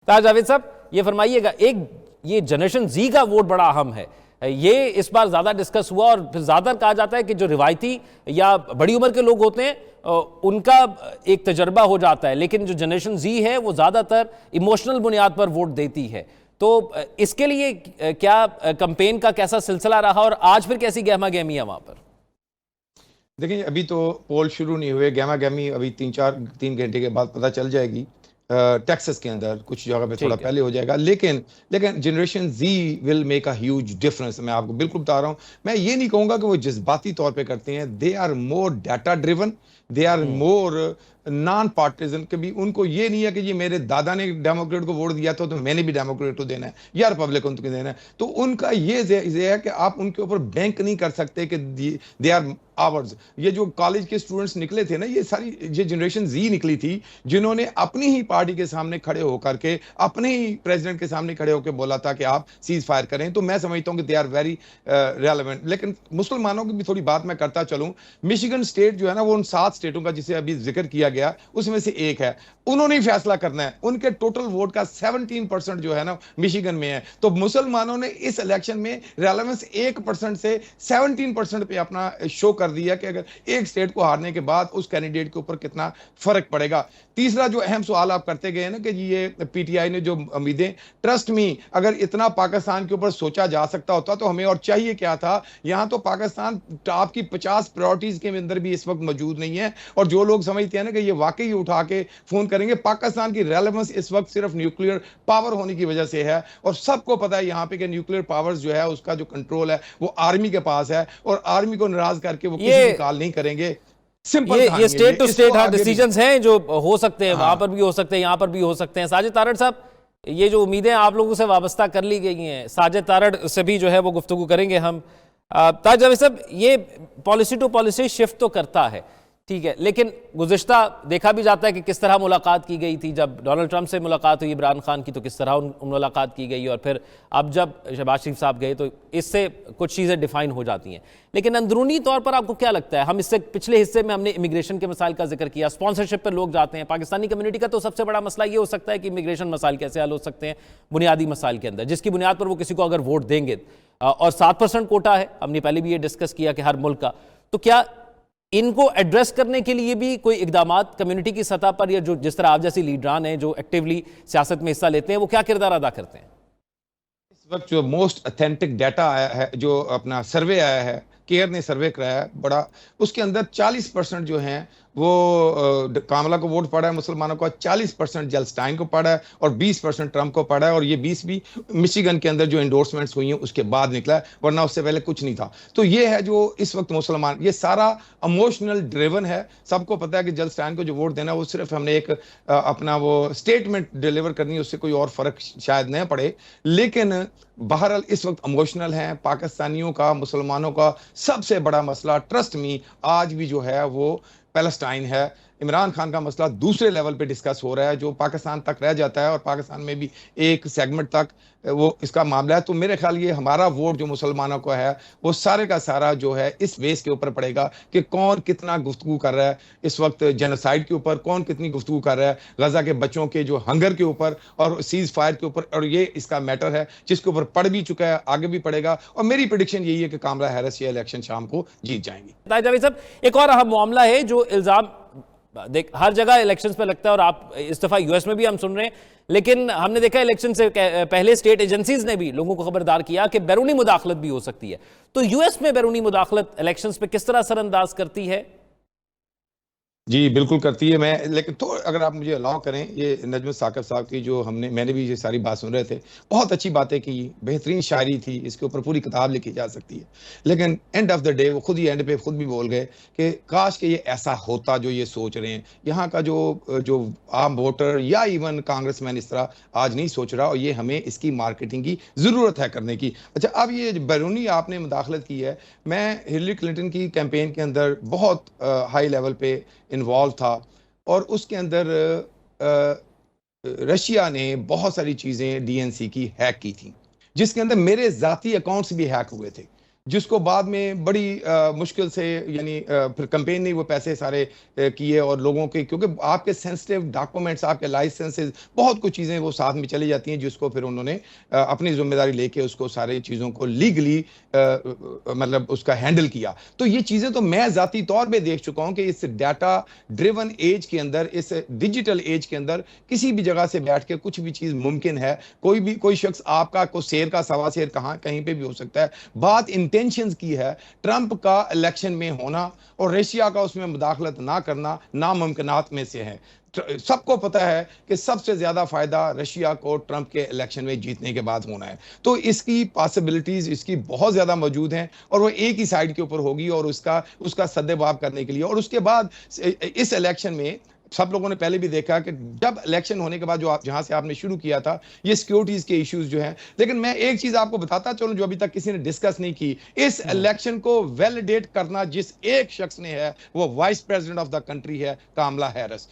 تاج جاوید صاحب یہ فرمائیے گا، ایک یہ جنریشن زی کا ووٹ بڑا اہم ہے، یہ اس بار زیادہ ڈسکس ہوا، اور پھر زیادہ کہا جاتا ہے کہ جو روایتی یا بڑی عمر کے لوگ ہوتے ہیں ان کا ایک تجربہ ہو جاتا ہے، لیکن جو جنریشن زی ہے وہ زیادہ تر ایموشنل بنیاد پر ووٹ دیتی ہے. تو اس کے لیے کیا کمپین کا کیسا سلسلہ رہا، اور آج پھر کیسی گہما گہمی ہے وہاں پر؟ دیکھیں ابھی تو پول شروع نہیں ہوئے، گہما گہمی ابھی 3 گھنٹے کے بعد پتہ چل جائے گی. ٹیکسس کے اندر کچھ جگہ پہ تھوڑا پہلے ہو جائے گا، لیکن generation Z will make a huge difference. میں آپ کو بالکل بتا رہا ہوں، میں یہ نہیں کہوں گا کہ وہ جذباتی طور پہ کرتے ہیں. They are more data driven, they are more non partisan. کبھی ان کو یہ نہیں ہے کہ یہ میرے دادا نے ڈیموکریٹ کو ووٹ دیا تھا تو میں نے بھی ڈیموکریٹ کو دینا ہے یا ریپبلکن کو دینا ہے. تو ان کا یہ ہے کہ آپ ان کے اوپر بینک نہیں کر سکتے کہ دے آر آورز. یہ جو کالج کے اسٹوڈنٹس نکلے تھے نا، یہ ساری یہ جنریشن زی نکلی تھی جنہوں نے اپنی ہی پارٹی کے سامنے کھڑے ہو کر کے، اپنے ہی پریزیڈنٹ کے سامنے کھڑے ہو کے بولا تھا کہ آپ سیز فائر کریں. تو میں سمجھتا ہوں کہ دے آر ویری ریلیونٹ. لیکن مسلمانوں کی بھی تھوڑی بات میں کرتا چلوں. مشیگن اسٹیٹ جو ہے نا، وہ ان 7 اسٹیٹوں کا جسے ابھی ذکر کیا گیا اس میں سے ایک ہے. انہوں نے فیصلہ کرنا ہے. ان کے ٹوٹل ووٹ کا 17% جو ہے نا مشیگن میں ہے. تو مسلمانوں نے اس الیکشن میں ریلیونس 1% سے 17% پہ اپنا شو کر دیا کہ اگر ایک اسٹیٹ کو ہارنے کے بعد اس کینڈیڈیٹ کے اوپر کتنا فرق پڑے گا. تیسرا جو اہم سوال آپ کرتے گئے نا کہ یہ پی ٹی آئی نے جو امیدیں، ٹرسٹ می اگر اتنا پاکستان کے اوپر سوچا جا سکتا ہوتا تو ہمیں اور چاہیے کیا تھا. یہاں تو پاکستان ٹاپ کی 50 پرائورٹیز کے اندر بھی اس وقت موجود نہیں ہے. اور جو لوگ سمجھتے ہیں نا کہ یہ واقعی اٹھا کے فون کریں گے، پاکستان کی ریلیونس اس وقت صرف نیوکلیئر پاور ہونے کی وجہ سے ہے. اور سب کو پتا ہے یہاں پہ کہ نیوکلیئر پاورز جو ہے اس کا جو کنٹرول ہے وہ آرمی کے پاس ہے، اور آرمی کو ناراض کر کے وہ کسی بھی کال نہیں کریں گے. یہ سٹیٹ ٹو سٹیٹ ڈیسیجنز ہیں جو ہو سکتے ہیں، وہاں پر بھی ہو سکتے ہیں، یہاں پر بھی ہو سکتے ہیں. ساجد تارڑ صاحب، یہ جو امیدیں آپ لوگوں سے وابستہ کر لی گئی ہیں، ساجد تارڑ سے بھی جو ہے وہ گفتگو کریں گے ہم. تاج جاوید صاحب، یہ پالیسی ٹو پالیسی شفٹ تو کرتا ہے، ٹھیک ہے، لیکن گزشتہ دیکھا بھی جاتا ہے کہ کس طرح ملاقات کی گئی تھی. جب ڈونلڈ ٹرمپ سے ملاقات ہوئی عمران خان کی تو کس طرح ملاقات کی گئی، اور پھر اب جب شہباز شریف صاحب گئے تو اس سے کچھ چیزیں ڈیفائن ہو جاتی ہیں. لیکن اندرونی طور پر آپ کو کیا لگتا ہے؟ ہم اس سے پچھلے حصے میں ہم نے امیگریشن کے مسائل کا ذکر کیا، اسپانسرشپ پر لوگ جاتے ہیں. پاکستانی کمیونٹی کا تو سب سے بڑا مسئلہ یہ ہو سکتا ہے کہ امیگریشن مسائل کیسے حل ہو سکتے ہیں بنیادی مسائل کے اندر، جس کی بنیاد پر وہ کسی کو اگر ووٹ دیں گے. اور 7% کوٹا ہے، ہم نے پہلے بھی یہ ڈسکس کیا کہ ہر ملک کا. تو کیا ان کو ایڈریس کرنے کے لیے بھی کوئی اقدامات کمیونٹی کی سطح پر، یا جو جس طرح آپ جیسی لیڈران ہیں جو ایکٹیولی سیاست میں حصہ لیتے ہیں، وہ کیا کردار ادا کرتے ہیں؟ اس وقت جو موسٹ اتھینٹک ڈیٹا آیا ہے، جو اپنا سروے آیا ہے، کیئر نے سروے کرایا بڑا، اس کے اندر 40% جو ہیں وہ کاملا کو ووٹ پڑا ہے مسلمانوں کو، 40% جیلسٹائن کو پڑا ہے، اور 20% ٹرمپ کو پڑا ہے. اور یہ 20 بھی مشیگن کے اندر جو انڈورسمنٹس ہوئی ہیں اس کے بعد نکلا ہے، ورنہ اس سے پہلے کچھ نہیں تھا. تو یہ ہے جو اس وقت مسلمان، یہ سارا اموشنل ڈریون ہے. سب کو پتا ہے کہ جیلسٹائن کو جو ووٹ دینا وہ صرف ہم نے ایک اپنا وہ اسٹیٹمنٹ ڈیلیور کرنی ہے، اس سے کوئی اور فرق شاید نہ پڑے. لیکن بہرحال اس وقت اموشنل ہیں. پاکستانیوں کا، مسلمانوں کا سب سے بڑا مسئلہ ٹرسٹ می آج بھی جو ہے وہ پیلسٹائن ہے. عمران خان کا مسئلہ دوسرے لیول پہ ڈسکس ہو رہا ہے جو پاکستان تک رہ جاتا ہے، اور پاکستان میں بھی ایک سیگمنٹ تک وہ اس کا معاملہ ہے. تو میرے خیال یہ ہمارا ووٹ جو مسلمانوں کو ہے وہ سارے کا سارا جو ہے اس بیس کے اوپر پڑے گا کہ کون کتنا گفتگو کر رہا ہے اس وقت جینوسائیڈ کے اوپر، کون کتنی گفتگو کر رہا ہے غزہ کے بچوں کے جو ہنگر کے اوپر اور سیز فائر کے اوپر. اور یہ اس کا میٹر ہے جس کے اوپر پڑ بھی چکا ہے، آگے بھی پڑے گا. اور میری پریڈکشن یہی ہے کہ کاملا ہیرس یہ الیکشن شام کو جیت جائیں گی. تاج جاوید صاحب، ایک اور اہم معاملہ ہے جو الزام دیکھ ہر جگہ الیکشنز پہ لگتا ہے، اور آپ اس دفعہ یو ایس میں بھی ہم سن رہے ہیں، لیکن ہم نے دیکھا الیکشن سے پہلے اسٹیٹ ایجنسیز نے بھی لوگوں کو خبردار کیا کہ بیرونی مداخلت بھی ہو سکتی ہے. تو یو ایس میں بیرونی مداخلت الیکشنز پہ کس طرح اثر انداز کرتی ہے؟ جی بالکل کرتی ہے. لیکن تو اگر آپ مجھے الاؤ کریں، یہ نجم ثاقب صاحب کی جو میں نے بھی یہ ساری بات سن رہے تھے، بہت اچھی باتیں کی، بہترین شاعری تھی، اس کے اوپر پوری کتاب لکھی جا سکتی ہے. لیکن اینڈ آف دا ڈے وہ خود ہی اینڈ پہ خود بھی بول گئے کہ کاش کہ یہ ایسا ہوتا جو یہ سوچ رہے ہیں. یہاں کا جو عام ووٹر یا ایون کانگریس مین اس طرح آج نہیں سوچ رہا، اور یہ ہمیں اس کی مارکیٹنگ کی ضرورت ہے کرنے کی. اچھا، اب یہ بیرونی آپ نے مداخلت کی ہے. میں ہلری کلنٹن کی کیمپین کے اندر بہت ہائی لیول پہ انوالو تھا، اور اس کے اندر رشیا نے بہت ساری چیزیں ڈی این سی کی ہیک کی تھیں، جس کے اندر میرے ذاتی اکاؤنٹس بھی ہیک ہوئے تھے. جس کو بعد میں بڑی مشکل سے یعنی پھر کمپین نے وہ پیسے سارے کیے اور لوگوں کے، کیونکہ آپ کے سینسٹیو ڈاکومنٹس، آپ کے لائسنسز، بہت کچھ چیزیں وہ ساتھ میں چلی جاتی ہیں، جس کو پھر انہوں نے اپنی ذمہ داری لے کے اس کو سارے چیزوں کو لیگلی مطلب اس کا ہینڈل کیا. تو یہ چیزیں تو میں ذاتی طور پہ دیکھ چکا ہوں کہ اس ڈیٹا ڈریون ایج کے اندر، اس ڈیجیٹل ایج کے اندر کسی بھی جگہ سے بیٹھ کے کچھ بھی چیز ممکن ہے. کوئی شخص آپ کا کوئی شیر کا سوا شیر کہیں پہ بھی ہو سکتا ہے. بات انٹینشنز کی ہے. ٹرمپ کا الیکشن میں ہونا اور رشیا کا اس میں مداخلت نہ کرنا ناممکنات میں سے ہے. سب کو پتا ہے کہ سب سے زیادہ فائدہ رشیا کو ٹرمپ کے الیکشن میں جیتنے کے بعد ہونا ہے. تو اس کی پاسبلٹیز اس کی بہت زیادہ موجود ہیں اور وہ ایک ہی سائیڈ کے اوپر ہوگی اور اس کا سدباب کرنے کے لیے. اور اس کے بعد اس الیکشن میں سب لوگوں نے پہلے بھی دیکھا کہ جب الیکشن ہونے کے بعد جہاں سے آپ نے شروع کیا تھا یہ سیکیورٹیز کے ایشوز جو ہیں. لیکن میں ایک چیز آپ کو بتاتا چلوں جو ابھی تک کسی نے ڈسکس نہیں کی. اس الیکشن کو ویلیڈیٹ کرنا جس ایک شخص نے ہے وہ vice president of the country ہے کاملا ہیرس.